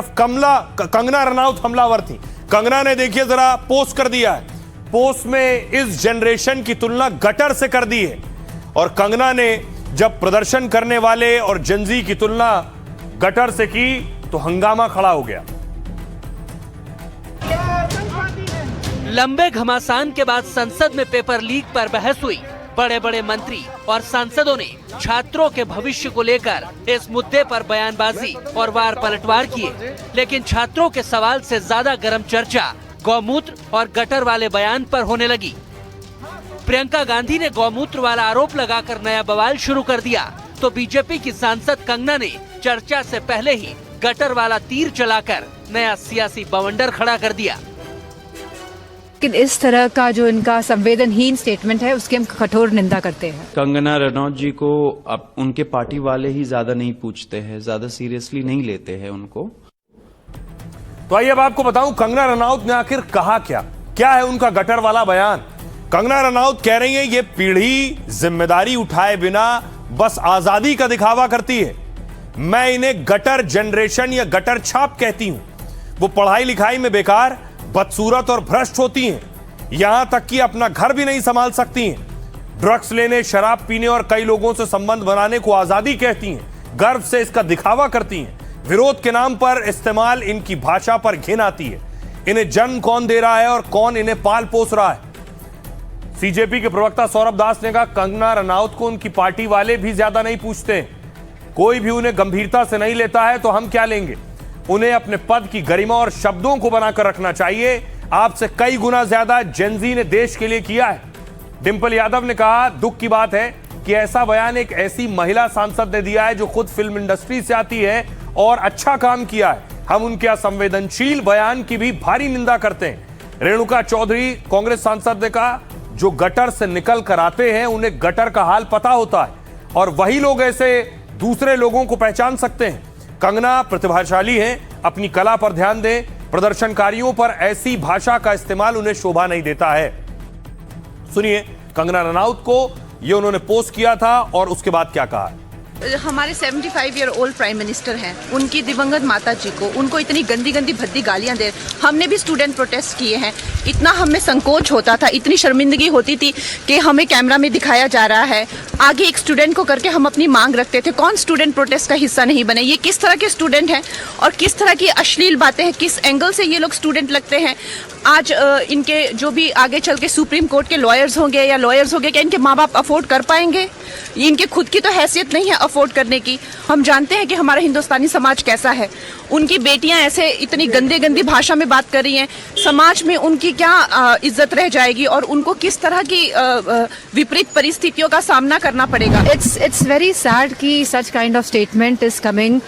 कंगना रनौत हमलावर थी। कंगना ने देखिए जरा पोस्ट कर दिया है, पोस्ट में इस जनरेशन की तुलना गटर से कर दी है। और कंगना ने जब प्रदर्शन करने वाले और जनजी की तुलना गटर से की तो हंगामा खड़ा हो गया। लंबे घमासान के बाद संसद में पेपर लीक पर बहस हुई। बड़े बड़े मंत्री और सांसदों ने छात्रों के भविष्य को लेकर इस मुद्दे पर बयानबाजी और वार पलटवार किए, लेकिन छात्रों के सवाल से ज्यादा गर्म चर्चा गौमूत्र और गटर वाले बयान पर होने लगी। प्रियंका गांधी ने गौमूत्र वाला आरोप लगाकर नया बवाल शुरू कर दिया, तो बीजेपी की सांसद कंगना ने चर्चा से पहले ही गटर वाला तीर चलाकर नया सियासी बवंडर खड़ा कर दिया। लेकिन इस तरह का जो इनका संवेदनहीन स्टेटमेंट है उसकी हम कठोर निंदा करते हैं। कंगना रनौत जी को अब उनके पार्टी वाले ही ज्यादा नहीं पूछते हैं, ज्यादा सीरियसली नहीं लेते हैं उनको। तो आइए अब आपको बताऊं कंगना रनौत ने आखिर कहा क्या है उनका गटर वाला बयान। कंगना रनौत कह रही है ये पीढ़ी जिम्मेदारी उठाए बिना बस आजादी का दिखावा करती है। मैं इन्हें गटर जनरेशन या गटर छाप कहती हूं। वो पढ़ाई लिखाई में बेकार, बदसूरत और भ्रष्ट होती हैं। यहां तक कि अपना घर भी नहीं संभाल सकती हैं। ड्रग्स लेने, शराब पीने और कई लोगों से संबंध बनाने को आजादी कहती हैं। गर्व से इसका दिखावा करती हैं। विरोध के नाम पर इस्तेमाल इनकी भाषा पर घिन आती है। इन्हें जन्म कौन दे रहा है और कौन इन्हें पाल पोस रहा है। सीजेपी के प्रवक्ता सौरभ दास ने कहा कंगना रनौत को उनकी पार्टी वाले भी ज्यादा नहीं पूछते। कोई भी उन्हें गंभीरता से नहीं लेता है तो हम क्या लेंगे। उन्हें अपने पद की गरिमा और शब्दों को बनाकर रखना चाहिए। आपसे कई गुना ज्यादा जेनजी ने देश के लिए किया है। डिंपल यादव ने कहा दुख की बात है कि ऐसा बयान एक ऐसी महिला सांसद ने दिया है जो खुद फिल्म इंडस्ट्री से आती है और अच्छा काम किया है। हम उनके असंवेदनशील बयान की भी भारी निंदा करते हैं। रेणुका चौधरी कांग्रेस सांसद ने कहा जो गटर से निकल कर आते हैं उन्हें गटर का हाल पता होता है और वही लोग ऐसे दूसरे लोगों को पहचान सकते हैं। कंगना प्रतिभाशाली हैं, अपनी कला पर ध्यान दें। प्रदर्शनकारियों पर ऐसी भाषा का इस्तेमाल उन्हें शोभा नहीं देता है। सुनिए कंगना रनौत को, ये उन्होंने पोस्ट किया था और उसके बाद क्या कहा। हमारे 75 ईयर ओल्ड प्राइम मिनिस्टर हैं, उनकी दिवंगत माता जी को उनको इतनी गंदी गंदी भद्दी गालियां दे। हमने भी स्टूडेंट प्रोटेस्ट किए हैं। इतना हमें संकोच होता था, इतनी शर्मिंदगी होती थी कि हमें कैमरा में दिखाया जा रहा है, आगे एक स्टूडेंट को करके हम अपनी मांग रखते थे। कौन स्टूडेंट प्रोटेस्ट का हिस्सा नहीं बने। ये किस तरह के स्टूडेंट हैं और किस तरह की अश्लील बातें हैं, किस एंगल से ये लोग स्टूडेंट लगते हैं। आज इनके जो भी आगे चल के सुप्रीम कोर्ट के लॉयर्स होंगे या लॉयर्स होंगे, क्या इनके माँ बाप अफोर्ड कर पाएंगे। इनके खुद की तो हैसियत नहीं है अफोर्ड करने की। हम जानते हैं कि हमारा हिंदुस्तानी समाज कैसा है। उनकी बेटियां ऐसे इतनी गंदे गंदी भाषा में बात कर रही हैं, समाज में उनकी क्या इज्जत रह जाएगी और उनको किस तरह की विपरीत परिस्थितियों का सामना करना पड़ेगा। It's very sad कि such kind of statement is coming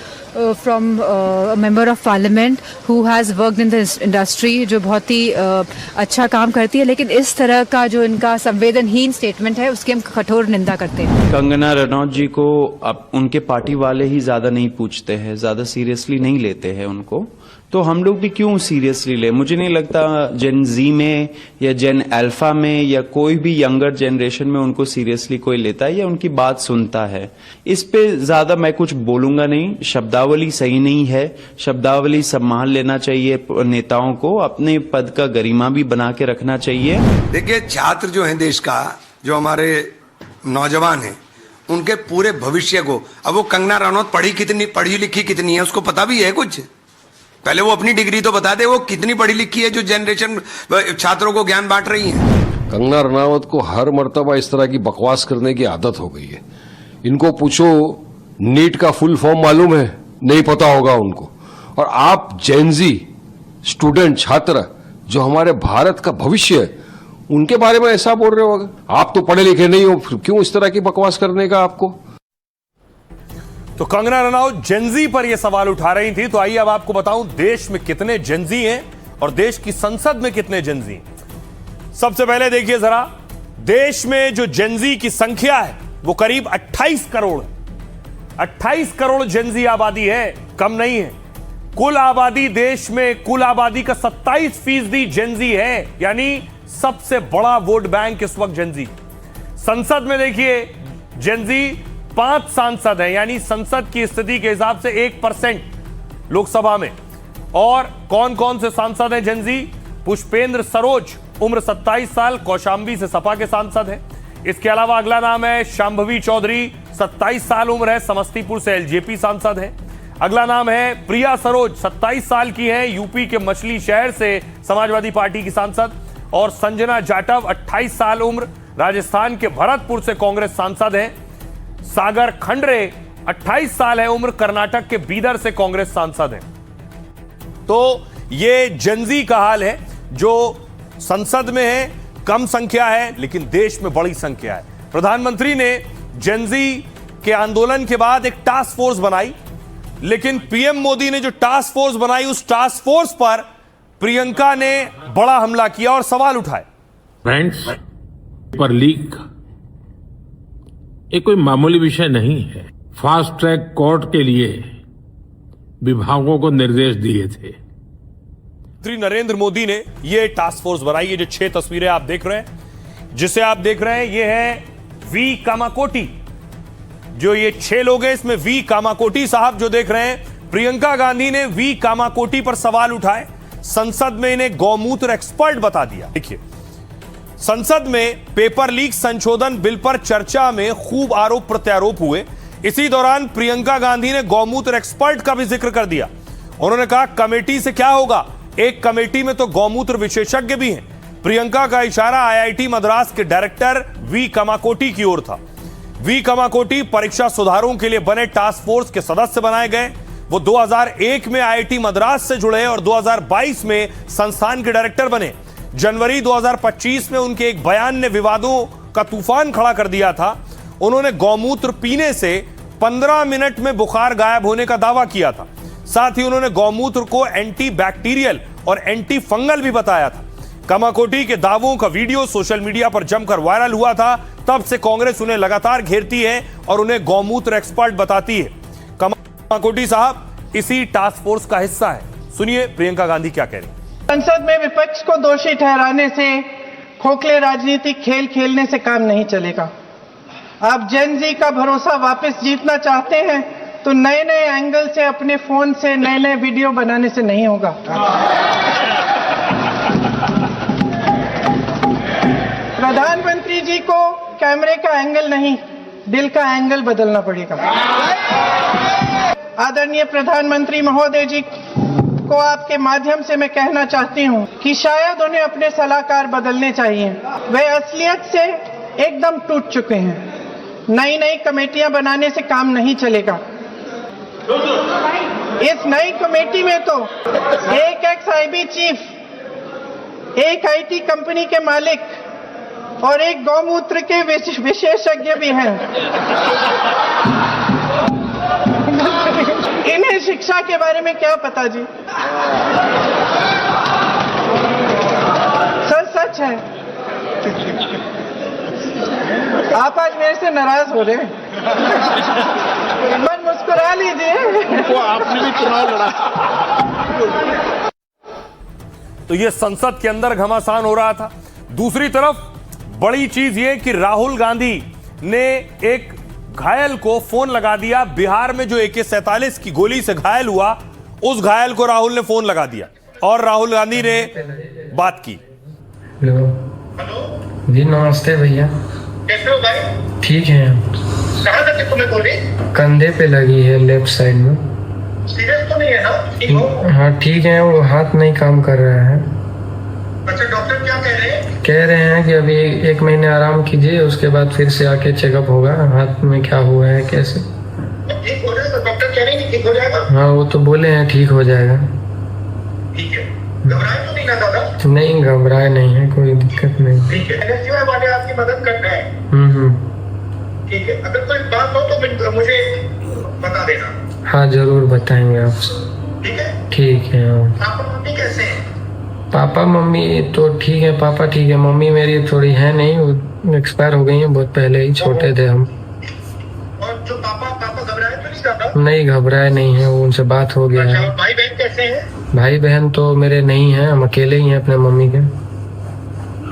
from a member of parliament who has worked in this industry, जो बहुत ही अच्छा काम करती है, लेकिन इस तरह का जो इनका संवेदनहीन स्टेटमेंट है उसकी हम कठोर निंदा करते हैं। कंगना रनौत जी को अब उनके पार्टी वाले ही ज्यादा नहीं पूछते हैं, ज्यादा सीरियसली नहीं लेते हैं उनको। तो हम लोग भी क्यों सीरियसली ले। मुझे नहीं लगता जेन जी में या जेन अल्फा में या कोई भी यंगर जनरेशन में उनको सीरियसली कोई लेता है या उनकी बात सुनता है। इस पे ज्यादा मैं कुछ बोलूंगा नहीं। शब्दावली सही नहीं है, शब्दावली संभाल लेना चाहिए। नेताओं को अपने पद का गरिमा भी बना के रखना चाहिए। देखिए छात्र जो है देश का, जो हमारे नौजवान हैं, उनके पूरे भविष्य को, अब वो कंगना रनौत पढ़ी लिखी कितनी है उसको पता भी है कुछ। पहले वो अपनी डिग्री तो बता दे, वो कितनी पढ़ी लिखी है जो जनरेशन छात्रों को ज्ञान बांट रही है। कंगना रनौत को हर मर्तबा इस तरह की बकवास करने की आदत हो गई है। इनको पूछो नीट का फुल फॉर्म मालूम है? नहीं पता होगा उनको। और आप जेनजी स्टूडेंट छात्र जो हमारे भारत का भविष्य है, उनके बारे में ऐसा बोल रहे हो। आप तो पढ़े लिखे नहीं हो, क्यों इस तरह की बकवास करने का आपको। तो कंगना रनौत जेनजी पर यह सवाल उठा रही थी। तो आइए अब आपको बताऊं देश में कितने जेनजी हैं और देश की संसद में कितने जेनजी हैं। सबसे पहले देखिए जरा, देश में जो जेनजी की संख्या है वो करीब 28 करोड़ है। 28 करोड़ जेनजी आबादी है, कम नहीं है। कुल आबादी देश में, कुल आबादी का 27% जेनजी है, यानी सबसे बड़ा वोट बैंक इस वक्त जेनजी। संसद में देखिए जेनजी 5 सांसद हैं, यानी संसद की स्थिति के हिसाब से 1% लोकसभा में। और कौन कौन से सांसद हैं जेनजी? पुष्पेंद्र सरोज, उम्र 27 साल, कौशाम्बी से सपा के सांसद हैं। इसके अलावा अगला नाम है शांभवी चौधरी, 27 साल उम्र है, समस्तीपुर से एलजेपी सांसद हैं। अगला नाम है प्रिया सरोज, 27 साल की है, यूपी के मछली शहर से समाजवादी पार्टी की सांसद। और संजना जाटव, 28 साल उम्र, राजस्थान के भरतपुर से कांग्रेस सांसद हैं। सागर खंडरे, 28 साल है उम्र, कर्नाटक के बीदर से कांग्रेस सांसद हैं। तो ये जेनजी का हाल है जो संसद में है, कम संख्या है लेकिन देश में बड़ी संख्या है। प्रधानमंत्री ने जेनजी के आंदोलन के बाद एक टास्क फोर्स बनाई, लेकिन पीएम मोदी ने जो टास्क फोर्स बनाई उस टास्क फोर्स पर प्रियंका ने बड़ा हमला किया और सवाल उठाए। फ्रेंड्स, पेपर लीक ये कोई मामूली विषय नहीं है। फास्ट ट्रैक कोर्ट के लिए विभागों को निर्देश दिए थे। श्री नरेंद्र मोदी ने यह टास्क फोर्स बनाई। ये जो 6 तस्वीरें आप देख रहे हैं, जिसे आप देख रहे हैं, ये है वी कामाकोटी। जो ये 6 लोग हैं, इसमें वी कामाकोटी साहब जो देख रहे हैं, प्रियंका गांधी ने वी कामाकोटी पर सवाल उठाए। संसद में इन्हें गौमूत्र एक्सपर्ट बता दिया। देखिए, संसद में पेपर लीक संशोधन बिल पर चर्चा में खूब आरोप प्रत्यारोप हुए। इसी दौरान प्रियंका गांधी ने गौमूत्र एक्सपर्ट का भी जिक्र कर दिया। उन्होंने कहा, कमेटी से क्या होगा, एक कमेटी में तो गौमूत्र विशेषज्ञ भी हैं। प्रियंका का इशारा आईआईटी मद्रास के डायरेक्टर वी कामाकोटी की ओर था। वी कामाकोटी परीक्षा सुधारों के लिए बने टास्क फोर्स के सदस्य बनाए गए। वो 2001 में आईआईटी मद्रास से जुड़े और 2022 में संस्थान के डायरेक्टर बने। जनवरी 2025 में उनके एक बयान ने विवादों का तूफान खड़ा कर दिया था। उन्होंने गौमूत्र पीने से 15 मिनट में बुखार गायब होने का दावा किया था। साथ ही उन्होंने गौमूत्र को एंटी बैक्टीरियल और एंटी फंगल भी बताया था। कामाकोटी के दावों का वीडियो सोशल मीडिया पर जमकर वायरल हुआ था। तब से कांग्रेस उन्हें लगातार घेरती है और उन्हें गौमूत्र एक्सपर्ट बताती है। कामाकोटी साहब इसी टास्क फोर्स का हिस्सा है। सुनिए प्रियंका गांधी क्या कह रही। संसद में विपक्ष को दोषी ठहराने से, खोखले राजनीतिक खेल खेलने से काम नहीं चलेगा। आप जेन जी का भरोसा वापस जीतना चाहते हैं तो नए नए एंगल से, अपने फोन से नए नए वीडियो बनाने से नहीं होगा। प्रधानमंत्री जी को कैमरे का एंगल नहीं, दिल का एंगल बदलना पड़ेगा। आदरणीय प्रधानमंत्री महोदय जी को आपके माध्यम से मैं कहना चाहती हूं कि शायद उन्हें अपने सलाहकार बदलने चाहिए। वे असलियत से एकदम टूट चुके हैं। नई नई कमेटियां बनाने से काम नहीं चलेगा। इस नई कमेटी में तो एक एक्स-आईबी चीफ, एक आईटी कंपनी के मालिक और एक गौमूत्र के विशेषज्ञ भी हैं। इन्हें शिक्षा के बारे में क्या पता जी? सच है। आप आज मेरे से नाराज हो रहे हैं। मन मुस्कुरा लीजिए। वो आपने भी चुनाव लड़ा। तो ये संसद के अंदर घमासान हो रहा था। दूसरी तरफ बड़ी चीज ये कि राहुल गांधी ने एक घायल को फोन लगा दिया। बिहार में जो AK-47 की गोली से घायल हुआ, उस घायल को राहुल ने फोन लगा दिया और राहुल गांधी ने बात की। हेलो जी, नमस्ते भैया। कैसे हो भाई? ठीक है। कहाँ तक तुम्हें गोली? कंधे पे लगी है, लेफ्ट साइड में। सीरियस तो नहीं है ना? ठीक हो? हाँ ठीक है, वो हाथ नहीं काम कर रहा है। अच्छा, डॉक्टर क्या कह रहे हैं? कह रहे हैं कि अभी 1 महीने आराम कीजिए, उसके बाद फिर से आके चेकअप होगा, हाथ में क्या हुआ है कैसे। ठीक हो जाएगा? डॉक्टर कह रहे हैं कि ठीक हो जाएगा? हाँ वो तो बोले हैं ठीक हो जाएगा। ठीक है, घबराए तो नहीं ना दादा? नहीं घबराए नहीं है, कोई दिक्कत नहीं। ठीक है, NSU वाले आपकी मदद कर रहे हैं। ठीक है, अगर कोई बात हो तो मुझे बता देना। हाँ जरूर बताएंगे आपसे। ठीक है? ठीक है। पापा मम्मी कैसे हैं? पापा मम्मी तो ठीक है, पापा ठीक है, मम्मी मेरी थोड़ी है नहीं, वो एक्सपायर हो गई है बहुत पहले ही, छोटे थे हम। और जो पापा घबराए तो नहीं दादा? नहीं घबराए नहीं है, वो उनसे बात हो गया है। भाई बहन कैसे हैं? भाई बहन तो मेरे नहीं हैं, हम अकेले ही हैं अपने मम्मी के।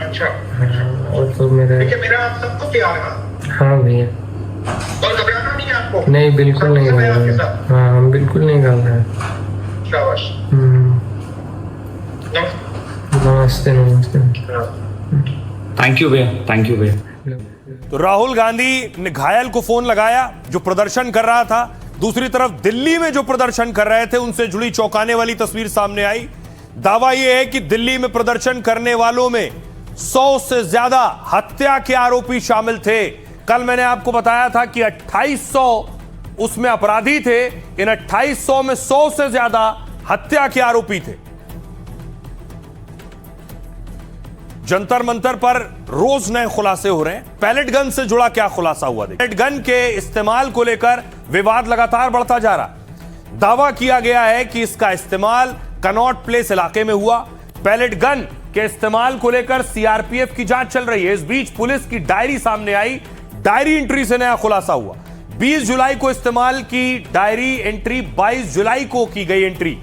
अच्छा, और तो मेरे मेरा आप सबको प्यार है। हाँ भैया। और घबराना नहीं है आपको? नहीं बिल्कुल नहीं घबरा। हाँ हम बिल्कुल नहीं घबरा। शाबाश। नमस्ते नमस्ते। थैंक यू भैया, थैंक यू भैया। तो राहुल गांधी ने घायल को फोन लगाया जो प्रदर्शन कर रहा था। दूसरी तरफ दिल्ली में जो प्रदर्शन कर रहे थे उनसे जुड़ी चौंकाने वाली तस्वीर सामने आई। दावा यह है कि दिल्ली में प्रदर्शन करने वालों में 100 से ज्यादा हत्या के आरोपी शामिल थे। कल मैंने आपको बताया था कि 2800 उसमें अपराधी थे, इन 2800 में 100 से ज्यादा हत्या के आरोपी थे। जंतर मंतर पर रोज नए खुलासे हो रहे हैं। पैलेट गन से जुड़ा क्या खुलासा हुआ, देखिए। पैलेट गन के इस्तेमाल को लेकर विवाद लगातार बढ़ता जा रहा। दावा किया गया है कि इसका इस्तेमाल कनॉट प्लेस इलाके में हुआ। पैलेट गन के इस्तेमाल को लेकर सीआरपीएफ की जांच चल रही है। इस बीच पुलिस की डायरी सामने आई। डायरी एंट्री से नया खुलासा हुआ। 20 जुलाई को इस्तेमाल की डायरी एंट्री 22 जुलाई को की गई एंट्री,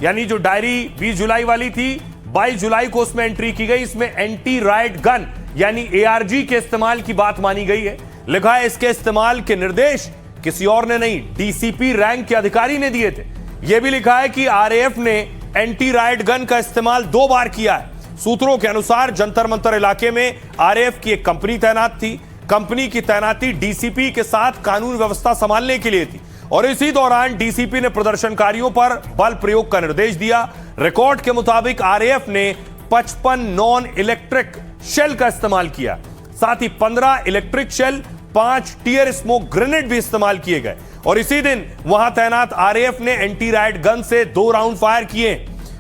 यानी जो डायरी 20 जुलाई वाली थी 22 जुलाई को उसमें एंट्री की गई। इसमें एंटी राइट गन यानी एआरजी के इस्तेमाल की बात मानी गई है। लिखा है इसके इस्तेमाल के निर्देश किसी और ने नहीं, डीसीपी रैंक के अधिकारी ने दिए थे। यह भी लिखा है कि आरएएफ ने एंटी राइट गन का इस्तेमाल 2 बार किया है। सूत्रों के अनुसार जंतर मंतर इलाके में आरएएफ की एक कंपनी तैनात थी। कंपनी की तैनाती डीसीपी के साथ कानून व्यवस्था संभालने के लिए थी और इसी दौरान डीसीपी ने प्रदर्शनकारियों पर बल प्रयोग का निर्देश दिया। रिकॉर्ड के मुताबिक आरएएफ ने 55 नॉन इलेक्ट्रिक शेल का इस्तेमाल किया, साथ ही 15 electric shell, 5 tear smoke grenade भी इस्तेमाल किए गए और इसी दिन वहां तैनात आरएएफ ने एंटी राइट गन से 2 राउंड फायर किए।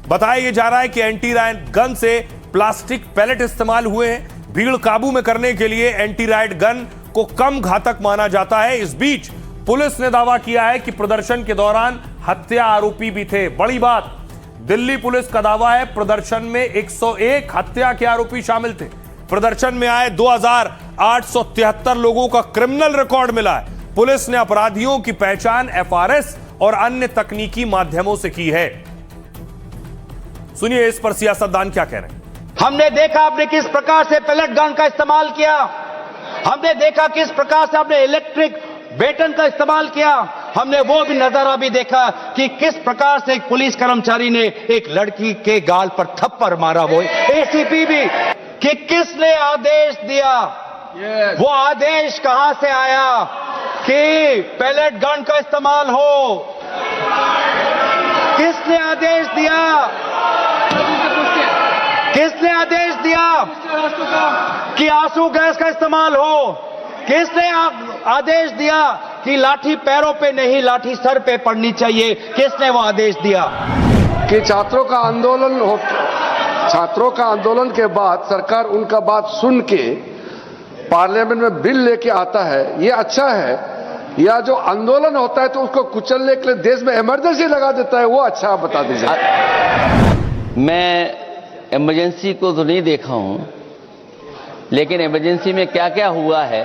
बताया जा रहा है कि एंटी राइट गन से प्लास्टिक पैलेट इस्तेमाल हुए हैं। भीड़ काबू में करने के लिए एंटी राइट गन को कम घातक माना जाता है। इस बीच पुलिस ने दावा किया है कि प्रदर्शन के दौरान हत्या आरोपी भी थे। बड़ी बात, दिल्ली पुलिस का दावा है प्रदर्शन में 101 हत्या के आरोपी शामिल थे। प्रदर्शन में आए 2873 लोगों का क्रिमिनल रिकॉर्ड मिला है। पुलिस ने अपराधियों की पहचान एफआरएस और अन्य तकनीकी माध्यमों से की है। सुनिए इस पर सियासतदान क्या कह रहे हैं। हमने देखा आपने किस प्रकार से पैलेट गन का इस्तेमाल किया, हमने देखा किस प्रकार से आपने इलेक्ट्रिक बेटन का इस्तेमाल किया, हमने वो भी नजारा भी देखा कि किस प्रकार से एक पुलिस कर्मचारी ने एक लड़की के गाल पर थप्पड़ मारा, वो एसीपी भी, कि किसने आदेश दिया, वो आदेश कहां से आया कि पैलेट गन का इस्तेमाल हो, किसने आदेश दिया, किसने आदेश दिया कि आंसू गैस का इस्तेमाल हो, किसने आदेश दिया कि लाठी पैरों पे नहीं लाठी सर पे पड़नी चाहिए, किसने वो आदेश दिया कि छात्रों का आंदोलन के बाद सरकार उनका बात सुन के पार्लियामेंट में बिल लेके आता है, ये अच्छा है, या जो आंदोलन होता है तो उसको कुचलने के लिए देश में इमरजेंसी लगा देता है, वो अच्छा आप बता दीजिए। मैं इमरजेंसी को तो नहीं देखा हूं, लेकिन इमरजेंसी में क्या क्या हुआ है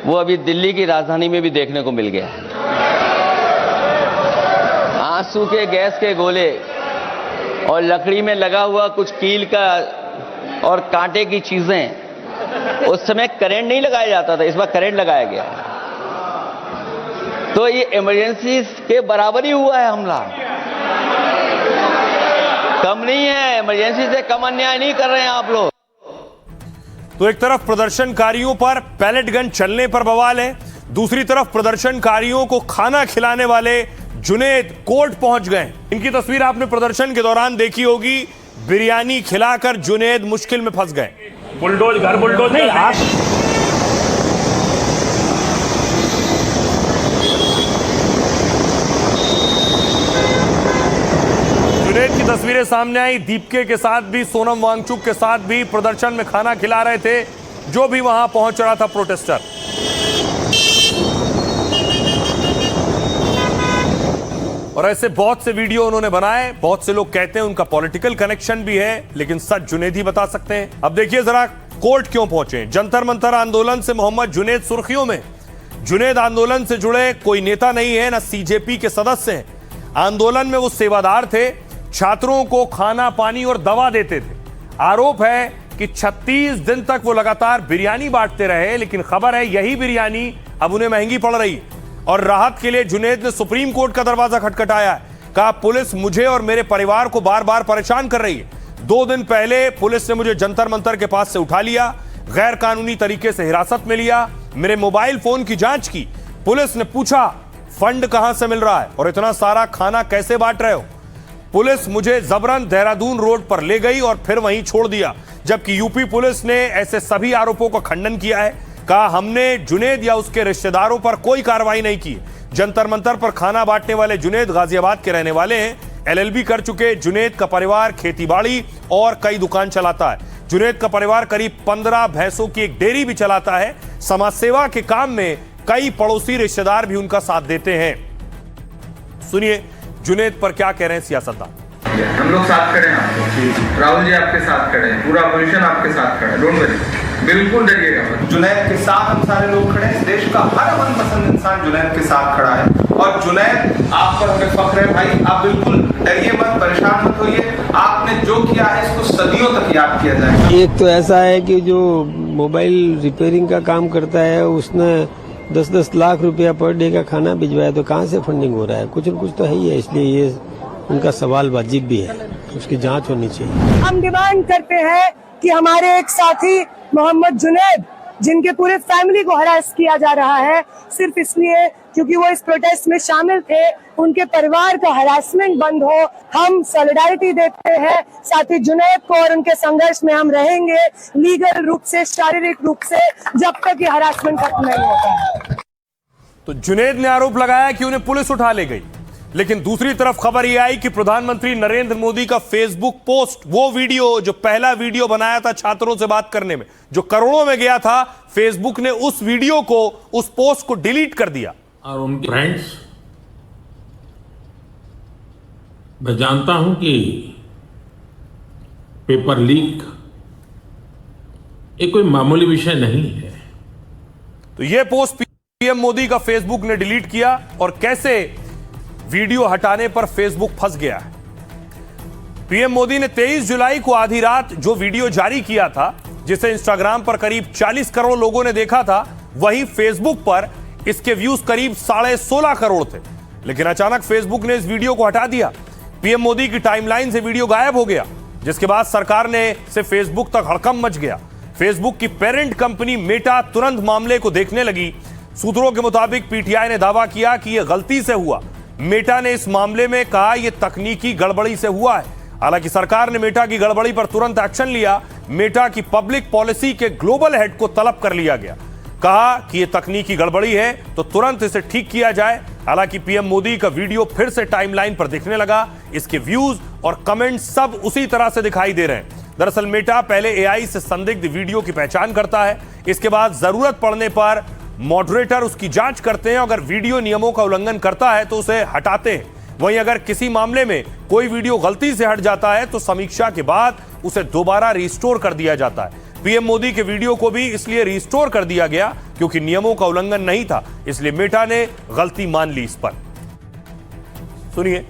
वो अभी दिल्ली की राजधानी में भी देखने को मिल गया। आंसू के गैस के गोले और लकड़ी में लगा हुआ कुछ कील का और कांटे की चीजें, उस समय करंट नहीं लगाया जाता था, इस बार करंट लगाया गया। तो ये इमरजेंसी के बराबर ही हुआ है हमला, कम नहीं है। इमरजेंसी से कम अन्याय नहीं कर रहे हैं आप लोग। तो एक तरफ प्रदर्शनकारियों पर पैलेट गन चलने पर बवाल है, दूसरी तरफ प्रदर्शनकारियों को खाना खिलाने वाले जुनैद कोर्ट पहुंच गए। इनकी तस्वीर आपने प्रदर्शन के दौरान देखी होगी। बिरयानी खिलाकर जुनैद मुश्किल में फंस गए। बुलडोज घर बुलडोज नहीं आप जुनैद की तस्वीरें सामने आई। दीपके के साथ भी, सोनम वांगचुक के साथ भी प्रदर्शन में खाना खिला रहे थे जो भी वहां पहुंच रहा था प्रोटेस्टर। और ऐसे बहुत से वीडियो उन्होंने बनाए। बहुत से लोग कहते हैं उनका पॉलिटिकल कनेक्शन भी है, लेकिन सच जुनैद ही बता सकते हैं। अब देखिए जरा कोर्ट क्यों पहुंचे। जंतर मंतर आंदोलन से मोहम्मद जुनैद सुर्खियों में। जुनैद आंदोलन से जुड़े कोई नेता नहीं है, ना सीजेपी के सदस्य हैं। आंदोलन में वो सेवादार थे, छात्रों को खाना पानी और दवा देते थे। आरोप है कि 36 दिन तक वो लगातार बिरयानी बांटते रहे, लेकिन खबर है यही बिरयानी अब उन्हें महंगी पड़ रही है। और राहत के लिए जुनैद ने सुप्रीम कोर्ट का दरवाजा खटखटाया है। कहा पुलिस मुझे और मेरे परिवार को बार बार परेशान कर रही है। 2 दिन पहले पुलिस ने मुझे जंतर मंतर के पास से उठा लिया, गैर कानूनी तरीके से हिरासत में लिया, मेरे मोबाइल फोन की जांच की। पुलिस ने पूछा फंड कहां से मिल रहा है और इतना सारा खाना कैसे बांट रहे हो। पुलिस मुझे जबरन देहरादून रोड पर ले गई और फिर वहीं छोड़ दिया। जबकि यूपी पुलिस ने ऐसे सभी आरोपों का खंडन किया है। कहा हमने जुनैद या उसके रिश्तेदारों पर कोई कार्रवाई नहीं की। जंतर मंतर पर खाना बांटने वाले जुनैद गाजियाबाद के रहने वाले हैं। LLB कर चुके जुनैद का परिवार खेतीबाड़ी और कई दुकान चलाता है। जुनैद का परिवार करीब 15 भैंसों की एक डेयरी भी चलाता है। समाज सेवा के काम में कई पड़ोसी रिश्तेदार भी उनका साथ देते हैं। सुनिए जुनैद पर क्या कह रहे हैं सियासतदान। हम लोग साथ खड़े हैं, राहुल जी आपके साथ खड़े हैं, पूरा अपोजिशन आपके साथ खड़ा है, डोंट वरी, बिल्कुल डरिएगा मत। जुनैद के साथ हम सारे लोग खड़े हैं। देश का हर मनपसंद इंसान जुनैद के साथ खड़ा है और जुनैद आप पर हमें फख्र है भाई। आप बिल्कुल डरिए मत, परेशान मत होइए। आपने जो किया है इसको सदियों तक याद किया जाएगा। एक तो ऐसा है कि जो मोबाइल रिपेयरिंग का काम करता है उसने 10-10 लाख रुपया पर डे का खाना भिजवाया, तो कहाँ से फंडिंग हो रहा है? कुछ न कुछ तो है ही है, इसलिए ये उनका सवाल वाजिब भी है, उसकी जांच होनी चाहिए। हम डिमांड करते हैं कि हमारे एक साथी मोहम्मद जुनैद, जिनके पूरे फैमिली को हरास किया जा रहा है सिर्फ इसलिए क्योंकि वो इस प्रोटेस्ट में शामिल थे, उनके परिवार का हरासमेंट बंद हो। हम सॉलिडारिटी देते हैं साथी जुनैद को और उनके संघर्ष में हम रहेंगे लीगल रूप से, शारीरिक रूप से, जब तक ये हरासमेंट खत्म नहीं होता है। तो जुनैद ने आरोप लगाया कि उन्हें पुलिस उठा ले गई। लेकिन दूसरी तरफ खबर यह आई कि प्रधानमंत्री नरेंद्र मोदी का फेसबुक पोस्ट, वो वीडियो जो पहला वीडियो बनाया था छात्रों से बात करने में, जो करोड़ों में गया था, फेसबुक ने उस वीडियो को, उस पोस्ट को डिलीट कर दिया। और उनके फ्रेंड्स, मैं जानता हूं कि पेपर लीक एक कोई मामूली विषय नहीं है। तो यह पोस्ट पीएम मोदी का फेसबुक ने डिलीट किया और कैसे वीडियो हटाने पर फेसबुक फंस गया है। पीएम मोदी ने 23 जुलाई को आधी रात जो वीडियो जारी किया था, जिसे इंस्टाग्राम पर करीब 40 करोड़ लोगों ने देखा था, वही फेसबुक पर इसके व्यूज करीब 16.5 करोड़ थे। लेकिन अचानक फेसबुक ने इस वीडियो को हटा दिया। पीएम मोदी की टाइमलाइन से वीडियो गायब हो गया, जिसके बाद सरकार ने से फेसबुक तक हड़कंप मच गया। फेसबुक की पेरेंट कंपनी मेटा तुरंत मामले को देखने लगी। सूत्रों के मुताबिक पीटीआई ने दावा किया कि यह गलती से हुआ। मेटा ने इस मामले में कहा यह तकनीकी गड़बड़ी से हुआ है। हालांकि सरकार ने मेटा की गड़बड़ी पर तुरंत एक्शन लिया। मेटा की पब्लिक पॉलिसी के ग्लोबल हेड को तलब कर लिया गया। कहा कि यह तकनीकी गड़बड़ी है तो तुरंत इसे ठीक किया जाए। हालांकि पीएम मोदी का वीडियो फिर से टाइमलाइन पर दिखने लगा। इसके व्यूज और कमेंट्स सब उसी तरह से दिखाई दे रहे हैं। दरअसल मेटा पहले एआई से संदिग्ध वीडियो की पहचान करता है। इसके बाद जरूरत पड़ने पर मॉडरेटर उसकी जांच करते हैं। अगर वीडियो नियमों का उल्लंघन करता है तो उसे हटाते हैं। वहीं अगर किसी मामले में कोई वीडियो गलती से हट जाता है तो समीक्षा के बाद उसे दोबारा रिस्टोर कर दिया जाता है। पीएम मोदी के वीडियो को भी इसलिए रिस्टोर कर दिया गया क्योंकि नियमों का उल्लंघन नहीं था, इसलिए मेटा ने गलती मान ली इस पर। सुनिए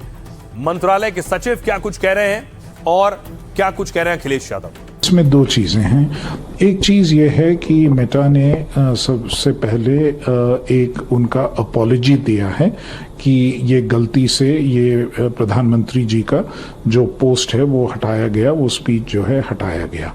मंत्रालय के सचिव क्या कुछ कह रहे हैं और क्या कुछ कह रहे हैं अखिलेश यादव। इसमें दो चीजें हैं। एक चीज ये है कि मेटा ने सबसे पहले एक उनका अपॉलॉजी दिया है कि ये गलती से ये प्रधानमंत्री जी का जो पोस्ट है वो हटाया गया, वो स्पीच जो है हटाया गया।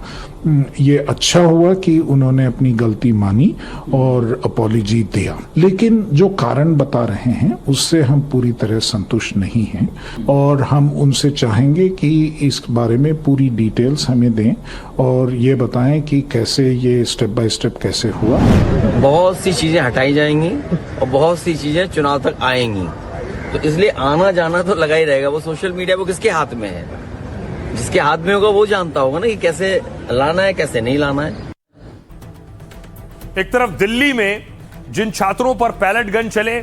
ये अच्छा हुआ कि उन्होंने अपनी गलती मानी और अपॉलॉजी दिया। लेकिन जो कारण बता रहे हैं उससे हम पूरी तरह संतुष्ट नहीं हैं और हम उनसे चाहेंगे कि इस बारे में पूरी डिटेल्स हमें दें और ये बताएं कि कैसे ये स्टेप बाय स्टेप कैसे हुआ। बहुत सी चीजें हटाई जाएंगी और बहुत सी चीजें चुनाव तक आएंगी, तो इसलिए आना जाना तो लगा ही रहेगा। वो सोशल मीडिया वो किसके हाथ में है? जिसके हाथ में होगा वो जानता होगा ना कि कैसे लाना है कैसे नहीं लाना है। एक तरफ दिल्ली में जिन छात्रों पर पैलेट गन चले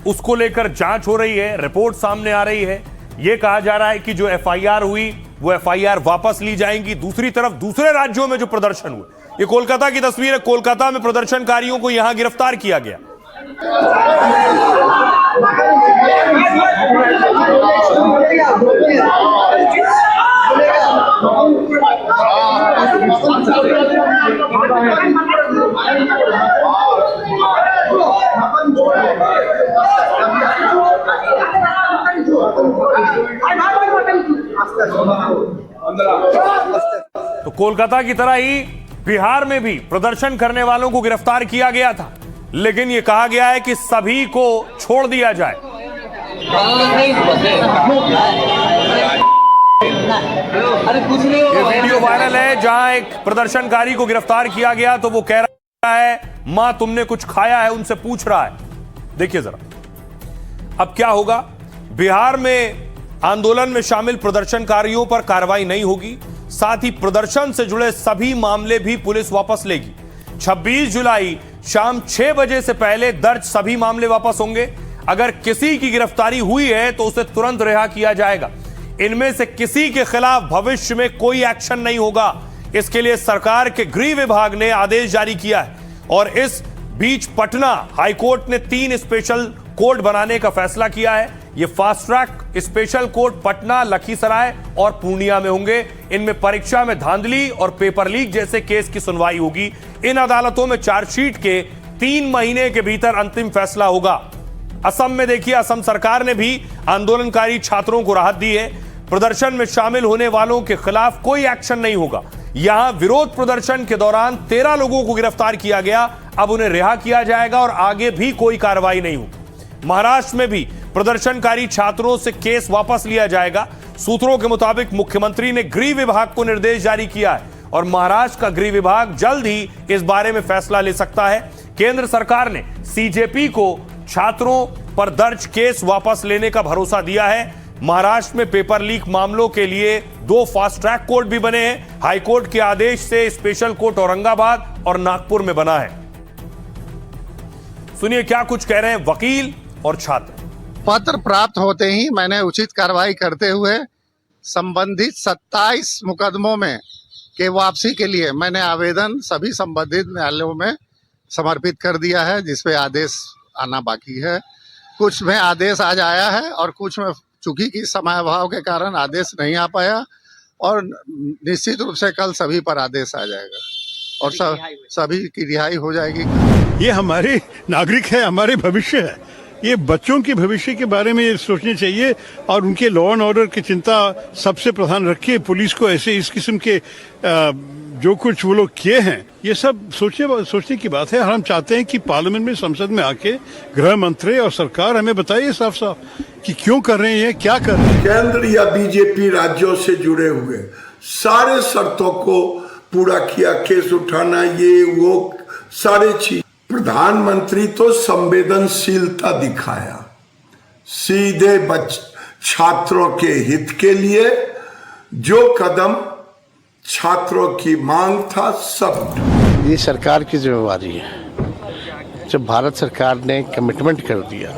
उसको लेकर जांच हो रही है, रिपोर्ट सामने आ रही है। यह कहा जा रहा है कि जो एफआईआर हुई वो एफआईआर वापस ली जाएंगी। दूसरी तरफ दूसरे राज्यों में जो प्रदर्शन हुए, ये कोलकाता की तस्वीर है। कोलकाता में प्रदर्शनकारियों को यहां गिरफ्तार किया गया। तो कोलकाता की तरह ही बिहार में भी प्रदर्शन करने वालों को गिरफ्तार किया गया था, लेकिन यह कहा गया है कि सभी को छोड़ दिया जाए। ये वीडियो वायरल है जहां एक प्रदर्शनकारी को गिरफ्तार किया गया तो वो कह रहा है मां तुमने कुछ खाया है, उनसे पूछ रहा है। देखिए जरा अब क्या होगा। बिहार में आंदोलन में शामिल प्रदर्शनकारियों पर कार्रवाई नहीं होगी, साथ ही प्रदर्शन से जुड़े सभी मामले भी पुलिस वापस लेगी। 26 जुलाई शाम 6 बजे से पहले दर्ज सभी मामले वापस होंगे। अगर किसी की गिरफ्तारी हुई है तो उसे तुरंत रिहा किया जाएगा। इनमें से किसी के खिलाफ भविष्य में कोई एक्शन नहीं होगा। इसके लिए सरकार के गृह विभाग ने आदेश जारी किया है। और इस बीच पटना हाईकोर्ट ने 3 स्पेशल कोर्ट बनाने का फैसला किया है। ये fast track special court Patna, Lakhisarai और पूर्णिया में होंगे। इनमें परीक्षा में धांधली और पेपर लीक जैसे केस की सुनवाई होगी। इन अदालतों में चार्जशीट के 3 महीने के भीतर अंतिम फैसला होगा। असम में देखिए, असम सरकार ने भी आंदोलनकारी छात्रों को राहत दी है। प्रदर्शन में शामिल होने वालों के खिलाफ कोई एक्शन नहीं होगा। यहां विरोध प्रदर्शन के दौरान 13 लोगों को गिरफ्तार किया गया, अब उन्हें रिहा किया जाएगा और आगे भी कोई कार्रवाई नहीं होगी। महाराष्ट्र में भी प्रदर्शनकारी छात्रों से केस वापस लिया जाएगा। सूत्रों के मुताबिक मुख्यमंत्री ने गृह विभाग को निर्देश जारी किया है और महाराष्ट्र का गृह विभाग जल्द ही इस बारे में फैसला ले सकता है। केंद्र सरकार ने सीजेपी को छात्रों पर दर्ज केस वापस लेने का भरोसा दिया है। महाराष्ट्र में पेपर लीक मामलों के लिए 2 फास्ट ट्रैक कोर्ट भी बने हैं। हाईकोर्ट के आदेश से स्पेशल कोर्ट औरंगाबाद और नागपुर में बना है। सुनिए क्या कुछ कह रहे हैं वकील और छात्र। पत्र प्राप्त होते ही मैंने उचित कार्रवाई करते हुए संबंधित 27 मुकदमों में के वापसी के लिए मैंने आवेदन सभी संबंधित न्यायालयों में समर्पित कर दिया है, जिसपे आदेश आना बाकी है। कुछ में आदेश आज आया है और कुछ में चूंकि की समय अभाव के कारण आदेश नहीं आ पाया, और निश्चित रूप से कल सभी पर आदेश आ जाएगा और सभी की रिहाई हो जाएगी। ये हमारे नागरिक है, हमारे भविष्य है। ये बच्चों के भविष्य के बारे में सोचने चाहिए और उनके लॉ एंड ऑर्डर की चिंता सबसे प्रधान रखिए। पुलिस को ऐसे इस किस्म के जो कुछ वो लोग किए हैं, ये सब सोचने की बात है। हम चाहते हैं कि पार्लियामेंट में, संसद में आके गृह मंत्री और सरकार हमें बताइए साफ साफ कि क्यों कर रहे हैं, क्या कर रहे हैं। केंद्र या बीजेपी राज्यों से जुड़े हुए सारे शर्तों को पूरा किया, केस उठाना, ये वो सारे चीज। प्रधानमंत्री तो संवेदनशीलता दिखाया, सीधे छात्रों के हित के लिए जो कदम छात्रों की मांग था सब। ये सरकार की जिम्मेवारी है। जब भारत सरकार ने कमिटमेंट कर दिया,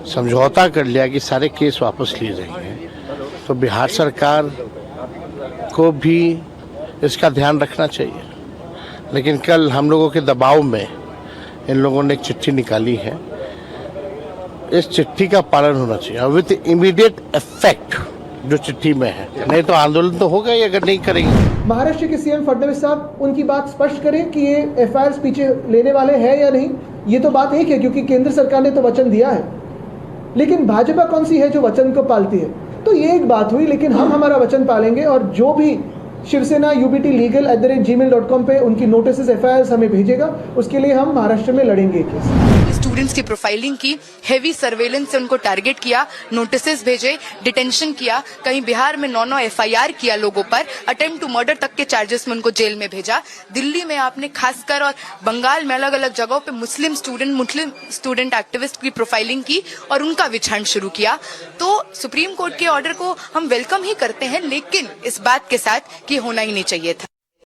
समझौता कर लिया कि सारे केस वापस लिए जाएंगे, तो बिहार सरकार को भी इसका ध्यान रखना चाहिए। लेकिन कल हम लोगों के दबाव में इन लोगों ने एक चिट्ठी निकाली है। इस चिट्ठी का पालन होना चाहिए विद इमीडिएट इफेक्ट जो चिट्ठी में है, नहीं तो आंदोलन तो होगा ही अगर नहीं करेंगे। महाराष्ट्र के सीएम फडणवीस साहब उनकी बात स्पष्ट करें कि ये एफआईआर पीछे लेने वाले हैं या नहीं। ये तो बात एक है क्योंकि केंद्र सरकार ने तो वचन दिया है, लेकिन भाजपा कौन सी है जो वचन को पालती है। तो ये एक बात हुई, लेकिन हम हमारा वचन पालेंगे और जो भी शिवसेना ubtlegal@gmail.com पे उनकी नोटिस एफआईआर हमें भेजेगा, उसके लिए हम महाराष्ट्र में लड़ेंगे। स्टूडेंट्स की प्रोफाइलिंग की, हेवी सर्वेलेंस से उनको टारगेट किया, नोटिस भेजे, डिटेंशन किया, कहीं बिहार में 9 एफआईआर किया लोगों पर, अटेम्प्ट टू मर्डर तक के चार्जेस में उनको जेल में भेजा। दिल्ली में आपने खासकर और बंगाल में अलग अलग जगहों पे मुस्लिम स्टूडेंट एक्टिविस्ट की प्रोफाइलिंग की और उनका विछाण शुरू किया। तो सुप्रीम कोर्ट के ऑर्डर को हम वेलकम ही करते हैं, लेकिन इस बात के साथ कि होना ही नहीं चाहिए था।